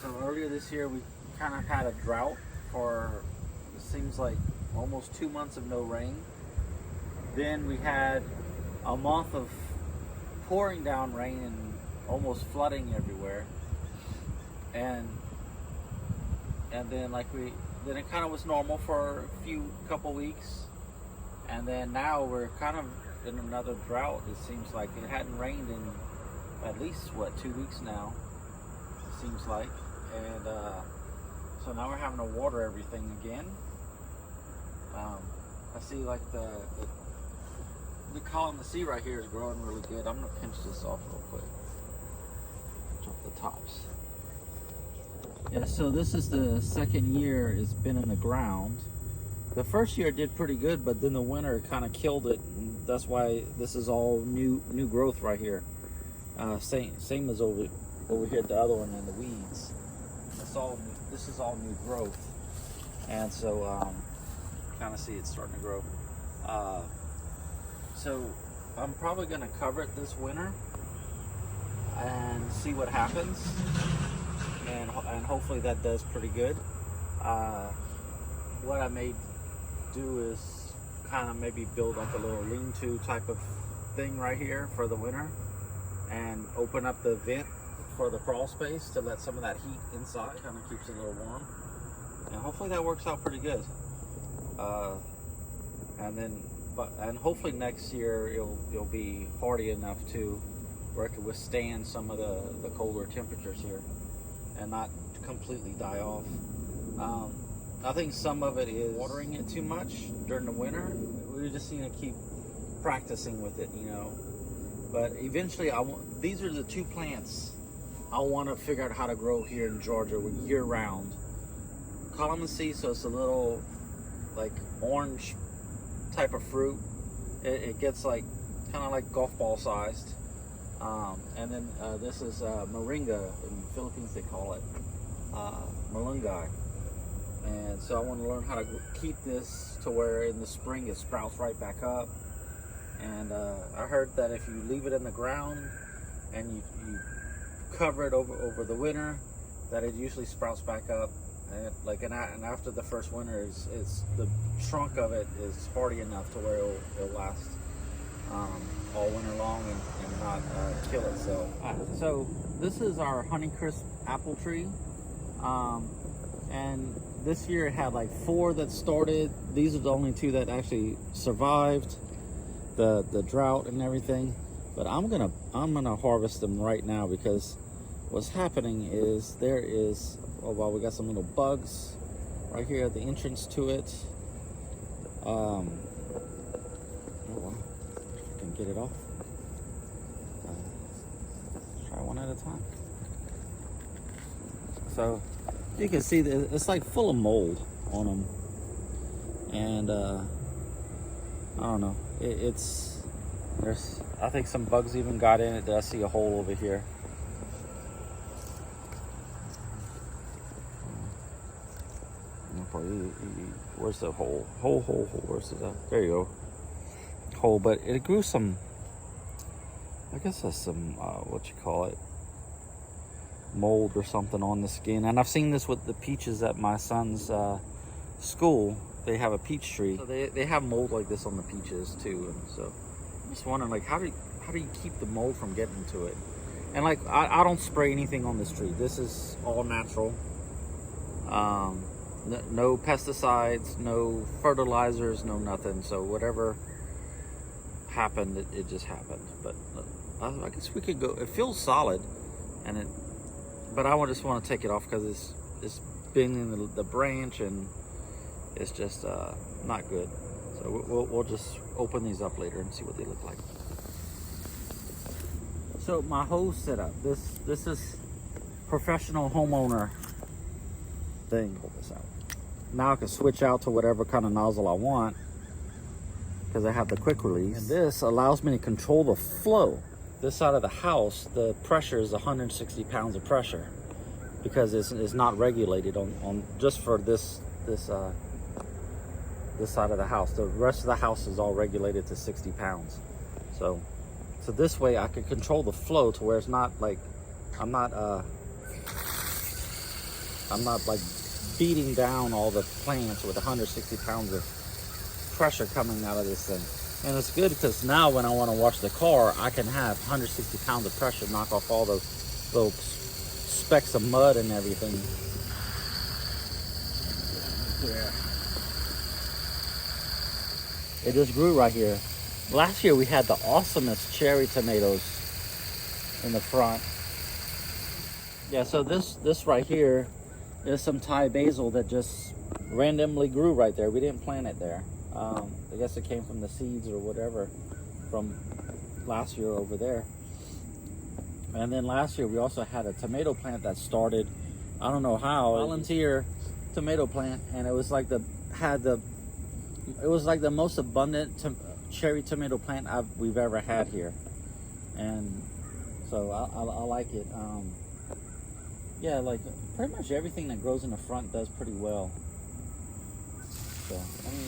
So earlier this year, we kind of had a drought for, it seems like, almost 2 months of no rain. Then we had a month of pouring down rain and almost flooding everywhere. And then then it kind of was normal for a couple weeks. And then now we're kind of in another drought. It seems like it hadn't rained in at least 2 weeks now, it seems like. And so now we're having to water everything again. I see like the calamansi right here is growing really good. I'm gonna pinch this off real quick. Pinch off the tops. Yeah, so this is the second year it's been in the ground. The first year it did pretty good, but then the winter kind of killed it. And that's why this is all new growth right here. Same as over here at the other one in the weeds. This is all new growth, and so kind of see it starting to grow. So I'm probably going to cover it this winter and see what happens, and hopefully that does pretty good. What I may do is kind of maybe build like a little lean-to type of thing right here for the winter, and open up the vent for the crawl space to let some of that heat inside. Kind of keeps it a little warm, and hopefully that works out pretty good. And hopefully next year it'll be hardy enough to where it can withstand some of the colder temperatures here and not completely die off. I think some of it is watering it too much during the winter. We just need to keep practicing with it, But eventually, these are the two plants I want to figure out how to grow here in Georgia year round. Calamansi, so it's a little like orange type of fruit. It gets like kind of like golf ball sized. And then this is moringa. In the Philippines they call it malunggay. And so I want to learn how to keep this to where in the spring it sprouts right back up. And I heard that if you leave it in the ground and you cover it over the winter, that it usually sprouts back up. And after the first winter, is the trunk of it is hardy enough to where it'll last all winter long and not kill itself. So this is our Honeycrisp apple tree, and this year it had like 4 that started. These are the only 2 that actually survived the drought and everything. But I'm gonna harvest them right now, because what's happening is we got some little bugs right here at the entrance to it. Hold on, if I can get it off. Try one at a time. So you can see that it's like full of mold on them, and I don't know. I think some bugs even got in it. I see a hole over here. Where's the hole? Hole. Where's it? There you go. Hole, but it grew some. I guess that's some mold or something on the skin. And I've seen this with the peaches at my son's school. They have a peach tree, so they have mold like this on the peaches too. And so I'm just wondering, like, how do you keep the mold from getting to it? And like, I don't spray anything on this tree. This is all natural. No pesticides, no fertilizers, no nothing. So whatever happened, it just happened. But I guess we could go. It feels solid, but I just want to take it off because it's been in the branch and it's just not good. So we'll just open these up later and see what they look like. So my hose setup. This is professional homeowner thing. Hold this out. Now I can switch out to whatever kind of nozzle I want because I have the quick release. And this allows me to control the flow. This side of the house, the pressure is 160 pounds of pressure because it's not regulated on just for this side of the house. The rest of the house is all regulated to 60 pounds. So this way I can control the flow to where it's not like I'm not I'm not like beating down all the plants with 160 pounds of pressure coming out of this thing. And it's good because now when I want to wash the car, I can have 160 pounds of pressure knock off all those little specks of mud and everything. Yeah. It just grew right here. Last year we had the awesomest cherry tomatoes in the front. Yeah, so this right here is some Thai basil that just randomly grew right there. We didn't plant it there. I guess it came from the seeds or whatever from last year over there. And then last year we also had a tomato plant that started, I don't know how, volunteer tomato plant, and it was like the most abundant cherry tomato plant we've ever had here, and so I like it. Yeah, like pretty much everything that grows in the front does pretty well. So let me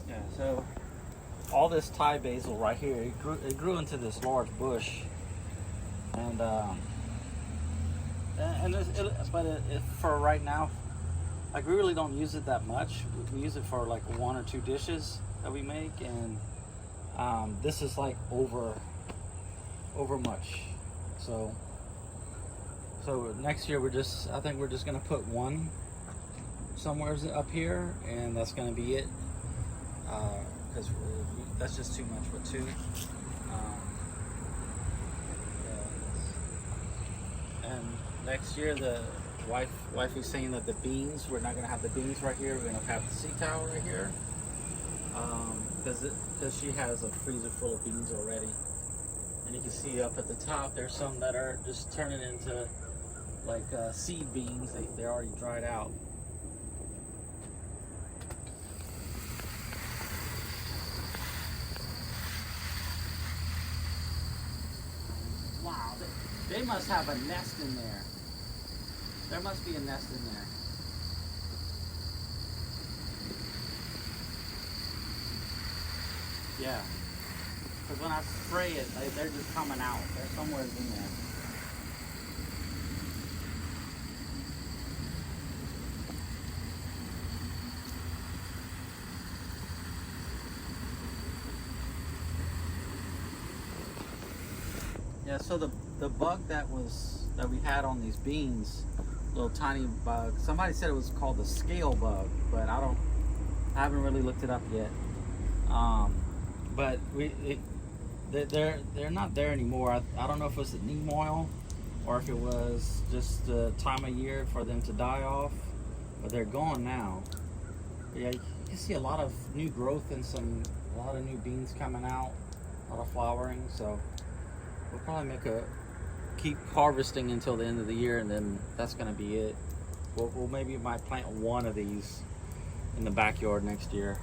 yeah, so all this Thai basil right here, it grew into this large bush, and for right now, like we really don't use it that much. We use it for like 1 or 2 dishes that we make, and this is like over much. So next year I think we're just gonna put one somewhere up here, and that's gonna be it. Because that's just too much for 2. And next year, the wifey's saying that the beans, we're not gonna have the beans right here. We're gonna have the sea towel right here, because she has a freezer full of beans already. And you can see up at the top, there's some that are just turning into like seed beans. They're already dried out. Wow, they must have a nest in there. There must be a nest in there. Yeah, because when I spray it, they're just coming out. They're somewhere in there. Yeah, so the bug that we had on these beans, little tiny bug. Somebody said it was called the scale bug, but I haven't really looked it up yet. But they're not there anymore. I don't know if it was the neem oil or if it was just the time of year for them to die off, but they're gone now. But yeah, you can see a lot of new growth and a lot of new beans coming out, a lot of flowering. So we'll probably keep harvesting until the end of the year, and then that's gonna be it. We'll maybe might plant one of these in the backyard next year.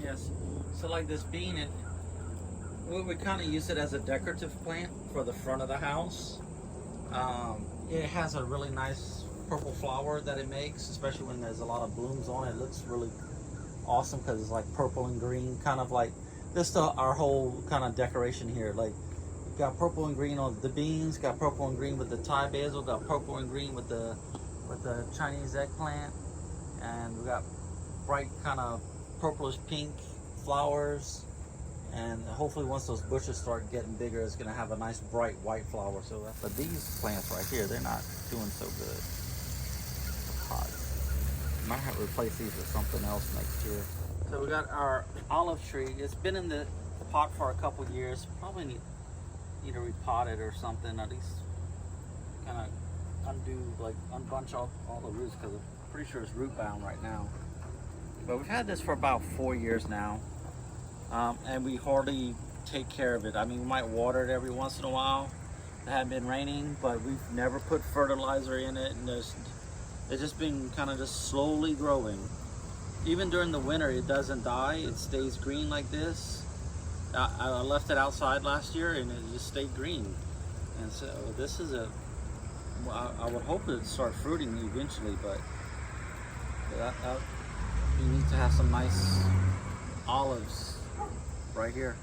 Yes, so like this bean, we kind of use it as a decorative plant for the front of the house. It has a really nice purple flower that it makes, especially when there's a lot of blooms on it. It looks really awesome because it's like purple and green, kind of like this. Our whole kind of decoration here, like got purple and green on the beans, got purple and green with the Thai basil, got purple and green with the Chinese eggplant, and we got bright kind of purplish pink flowers. And hopefully once those bushes start getting bigger, it's going to have a nice bright white flower. So, but these plants right here, they're not doing so good. Hot. Might have to replace these with something else next year. So we got our olive tree. It's been in the pot for a couple years. Probably need to repot it or something. At least kind of unbunch all the roots, because I'm pretty sure it's root bound right now. But we've had this for about 4 years now. And we hardly take care of it. I mean, we might water it every once in a while. It hadn't been raining, but we've never put fertilizer in it, and It's just been kind of just slowly growing. Even during the winter, it doesn't die. It stays green like this. I left it outside last year and it just stayed green. And so this is I would hope it'd start fruiting eventually, but you need to have some nice olives right here.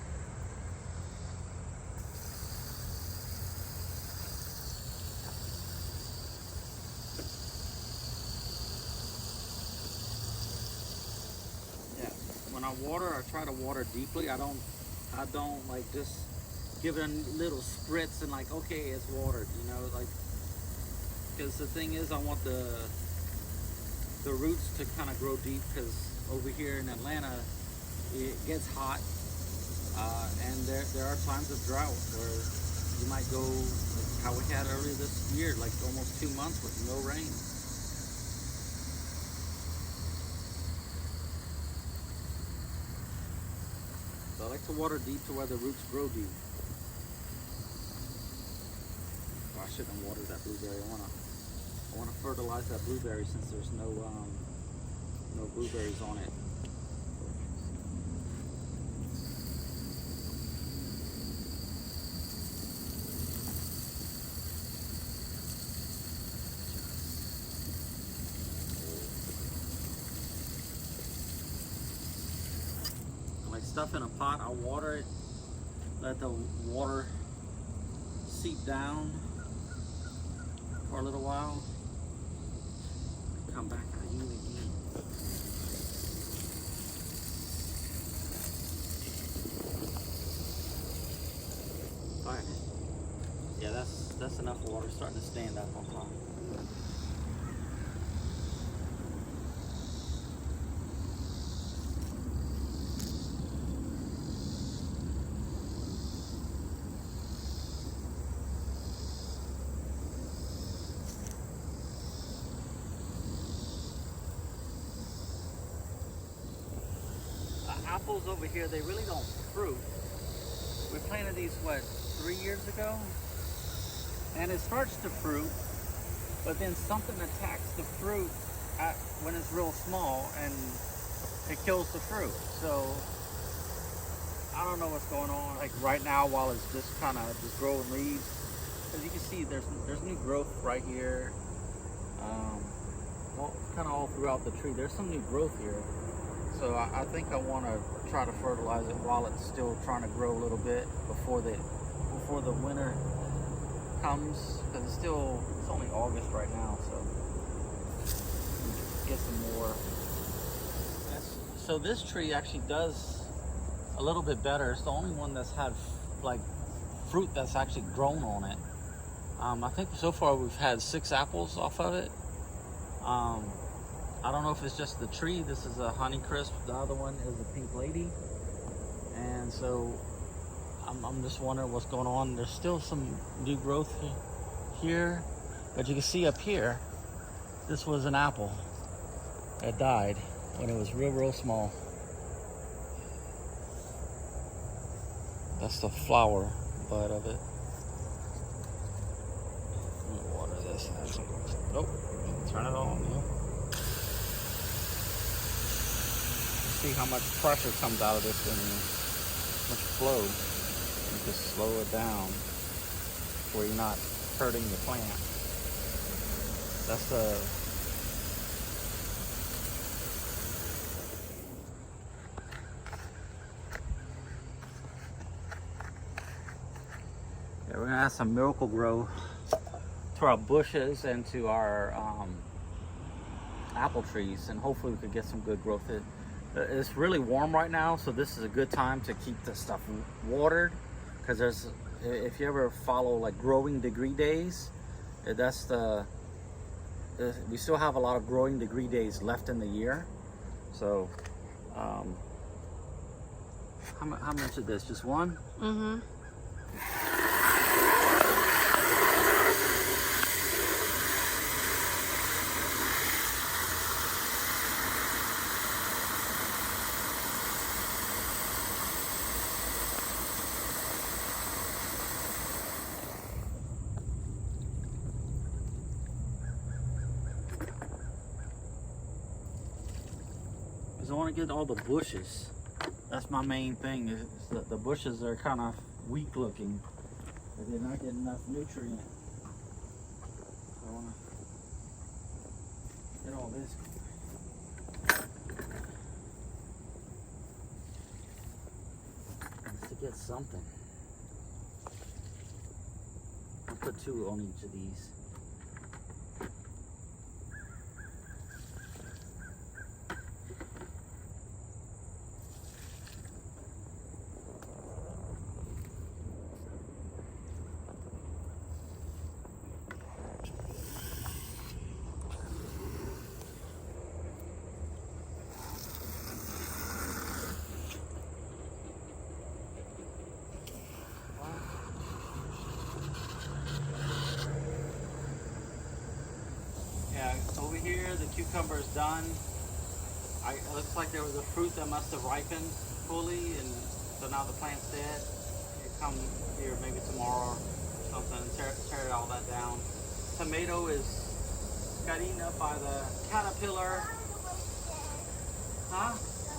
Yeah, when I water, I try to water deeply. I don't like just give it a little spritz and like, okay, it's watered, you know, like, because the thing is, I want the roots to kind of grow deep, because over here in Atlanta, it gets hot, and there are times of drought where you might go, like how we had earlier this year, like almost 2 months with no rain. So I like to water deep to where the roots grow deep. I shouldn't water that blueberry. I wanna fertilize that blueberry since there's no blueberries on it. Like stuff in a pot, I'll water it, let the water seep down for a little while, come back and use it again. Alright, yeah, that's enough water starting to stand up on top. Apples over here, they really don't fruit. We planted these, what, 3 years ago? And it starts to fruit, but then something attacks the fruit when it's real small, and it kills the fruit. So I don't know what's going on. Like right now, while it's just kind of just growing leaves, as you can see, there's new growth right here. Kind of all throughout the tree, there's some new growth here. So I think I want to try to fertilize it while it's still trying to grow a little bit before the winter comes, because it's only August right now, so get some more. So this tree actually does a little bit better. It's the only one that's had like fruit that's actually grown on it. I think so far we've had 6 apples off of it. I don't know if it's just the tree. This is a Honeycrisp. The other one is a Pink Lady. And so I'm just wondering what's going on. There's still some new growth here. But you can see up here, this was an apple that died when it was real small. That's the flower bud of it. Let me water this. Nope. Turn it on. Yeah. See how much pressure comes out of this and much flow. You just slow it down where you're not hurting the plant. That's the we're gonna add some Miracle-Gro to our bushes and to our apple trees, and hopefully we could get some good growth. It's really warm right now, so this is a good time to keep this stuff watered, because if you ever follow like growing degree days, we still have a lot of growing degree days left in the year. So how much is this? Just one? Mm-hmm. I want to get all the bushes. That's my main thing. Is that the bushes are kind of weak looking. They're not getting enough nutrient. So I want to get all this. Just to get something. I'll put 2 on each of these. Over here, the cucumber is done. It looks like there was a fruit that must have ripened fully, and so now the plant's dead. You come here maybe tomorrow or something and tear all that down. Tomato is got eaten up by the caterpillar. Huh?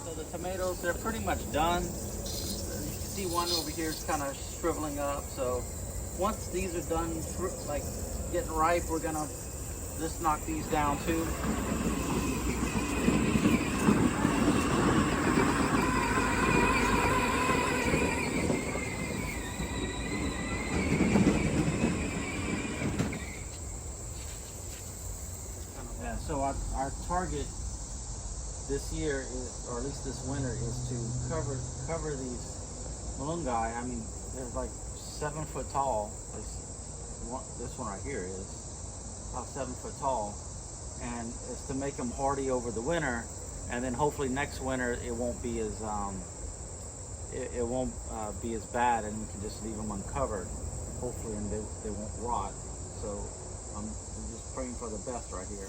So the tomatoes, they're pretty much done. You can see one over here is kind of shriveling up. So once these are done, like getting ripe, we're gonna just knock these down too. Yeah, so our target this year is, or at least this winter, is to cover these malunggay. I mean, they're like 7 foot tall. This one right here is about 7 foot tall, and it's to make them hardy over the winter, and then hopefully next winter it won't be as it won't be as bad, and we can just leave them uncovered, hopefully, and they won't rot. So I'm just praying for the best right here.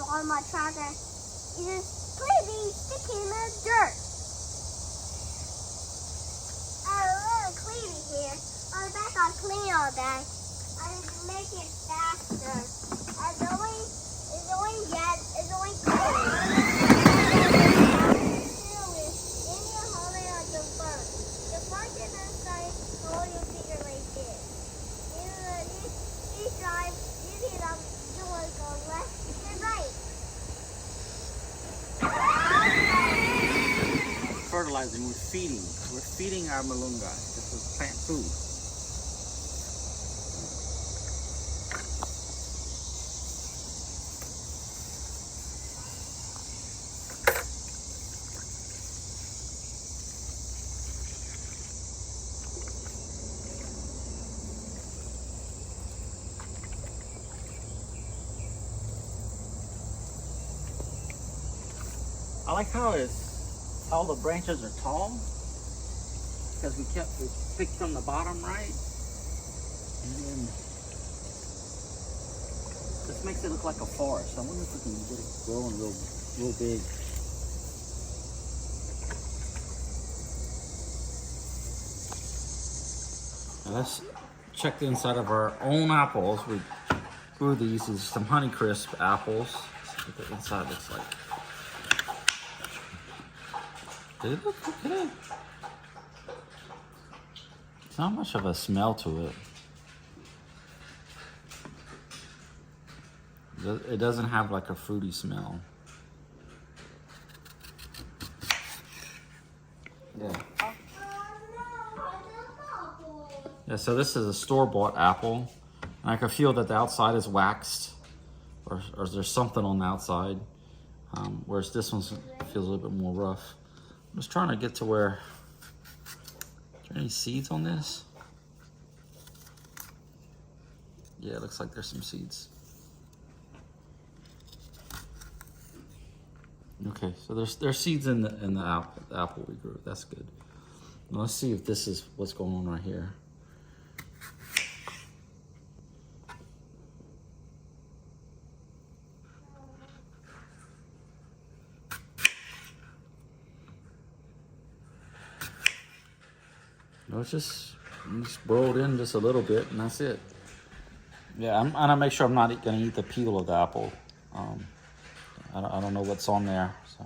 On my tractor, it is pretty sticky in the dirt. I really clean it here. I bet I clean all that. I make it faster. It's only clean. Then you hold it on the front. The front is inside, hold your finger like this. You drive, you see them doing go left and right. Fertilizing, we're feeding our malunggay. This is plant food. I like how all the branches are tall, because we picked from the bottom, right? And then this makes it look like a forest. I wonder if we can get it growing real big. Now let's check the inside of our own apples. We grew these as some Honeycrisp apples. Let's see what the inside looks like. They look okay. It's not much of a smell to it. It doesn't have like a fruity smell. Yeah. Yeah, so this is a store-bought apple. And I can feel that the outside is waxed, or there's something on the outside. Whereas this one feels a little bit more rough. I'm just trying to get to where, is there any seeds on this? Yeah, it looks like there's some seeds. Okay, so there's seeds in the apple we grew. That's good. Let's see if this is what's going on right here. No, it's just broiled in just a little bit, and that's it. Yeah, I'm gonna make sure I'm not gonna eat the peel of the apple. I don't know what's on there, so.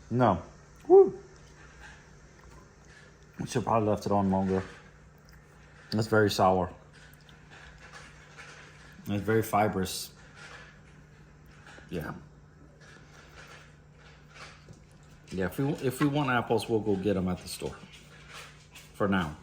No. Woo. I should probably left it on longer. It's very sour. It's very fibrous. Yeah. Yeah, if we want apples, we'll go get them at the store. For now.